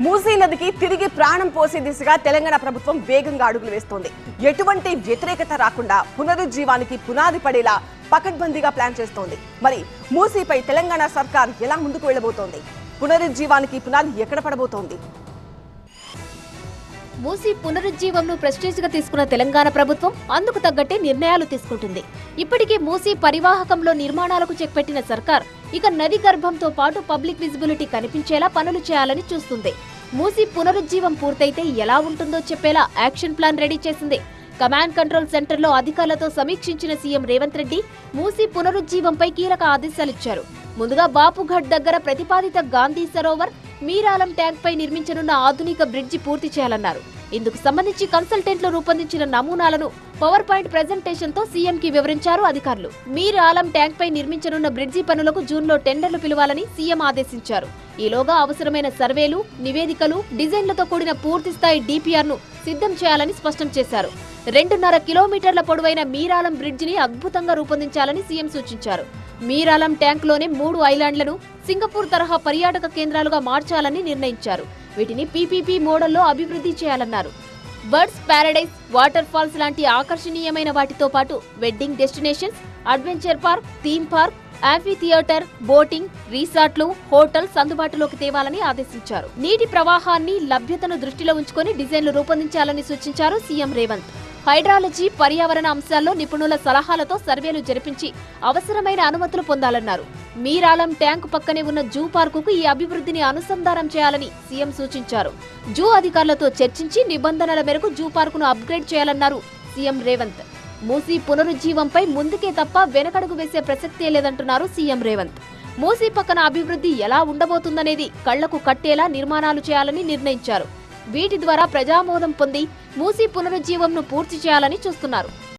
మూసీ నదికి తిరిగి ప్రాణం పోసే దిశగా తెలంగాణ ప్రభుత్వం వేగంగా అడుగులు వేస్తోంది. ఎటువంటి వ్యతిరేకత రాకుండా పునరుజ్జీవానికి పునాది పడేలా పకడ్బందీగా ప్లాన్ చేస్తోంది. మరి మూసీపై తెలంగాణ సర్కార్ ఎలా ముందుకు వెళ్లబోతోంది? పునరుజ్జీవానికి పునాది ఎక్కడ పడబోతోంది? మూసీ పునరుజ్జీవంను ప్రెస్టీజ్ గా తీసుకున్న తెలంగాణ ప్రభుత్వం అందుకు తగ్గట్టే నిర్ణయాలు తీసుకుంటుంది. ఇప్పటికే మూసీ పరివాహకంలో నిర్మాణాలకు చెక్ పెట్టిన సర్కార్ ఇక నది గర్భంతో పాటు పబ్లిక్ విజిబిలిటీ కనిపించేలా పనులు చేయాలని చూస్తుంది. మూసీ పునరుజ్జీవం పూర్తయితే ఎలా ఉంటుందో చెప్పేలా యాక్షన్ ప్లాన్ రెడీ చేసింది. కమాండ్ కంట్రోల్ సెంటర్లో అధికారులతో సమీక్షించిన సీఎం రేవంత్ రెడ్డి మూసీ పునరుజ్జీవంపై కీలక ఆదేశాలిచ్చారు. ముందుగా బాపుఘట్ దగ్గర ప్రతిపాదిత గాంధీ సరోవర్ మీరాలం ట్యాంక్ పై నిర్మించనున్న ఆధునిక బ్రిడ్జి పూర్తి చేయాలన్నారు. ఇందుకు సంబంధించి కన్సల్టెంట్లు రూపొందించిన నమూనాలను పవర్ పాయింట్ ప్రెజెంటేషన్ తో సీఎం కి వివరించారు అధికారులు. మీరాలం ట్యాంక్ పై నిర్మించనున్న బ్రిడ్జి పనులకు జూన్లో టెండర్లు పిలవాలని సీఎం ఆదేశించారు. ఈలోగా అవసరమైన సర్వేలు, నివేదికలు, డిజైన్లతో కూడిన పూర్తిస్థాయి డిపిఆర్ ను సిద్ధం చేయాలని స్పష్టం చేశారు. 2.5 కిలోమీటర్ల పొడవైన మీరాలం బ్రిడ్జిని అద్భుతంగా రూపొందించాలని సీఎం సూచించారు. మీరాలం ట్యాంక్లోనే 3 ఐలాండ్లను సింగపూర్ తరహా పర్యాటక కేంద్రాలుగా మార్చాలని నిర్ణయించారు. వీటిని పీపీపీ మోడల్లో అభివృద్ధి చేయాలన్నారు. బర్డ్స్ పారడైజ్, వాటర్ ఫాల్స్ లాంటి ఆకర్షణీయమైన వాటితో పాటు wedding destinations, adventure park, theme park, amphitheatre, boating, రిసార్ట్లు, హోటల్స్ అందుబాటులోకి తేవాలని ఆదేశించారు. నీటి ప్రవాహాన్ని, లభ్యతను దృష్టిలో ఉంచుకొని డిజైన్లు రూపొందించాలని సూచించారు సీఎం రేవంత్. హైడ్రాలజీ, పర్యావరణ అంశాల్లో నిపుణుల సలహాలతో సర్వేలు జరిపించి అవసరమైన అనుమతులు పొందాలన్నారు. మీరాలం ట్యాంకు పక్కనే ఉన్న జూ పార్కుకు ఈ అభివృద్ధిని అనుసంధానం చేయాలని సీఎం సూచించారు. జూ అధికారులతో చర్చించి నిబంధనల మేరకు జూ పార్కును అప్గ్రేడ్ చేయాలన్నారు సీఎం రేవంత్. మూసీ పునరుజ్జీవంపై ముందుకే తప్ప వెనకడుగు వేసే ప్రసక్తే లేదంటున్నారు సీఎం రేవంత్. మూసీ పక్కన అభివృద్ధి ఎలా ఉండబోతుందనేది కళ్లకు కట్టేలా నిర్మాణాలు చేయాలని నిర్ణయించారు. వీటి ద్వారా ప్రజామోదం పొంది మూసీ పునరుజ్జీవంను పూర్తి చేయాలని చూస్తున్నారు.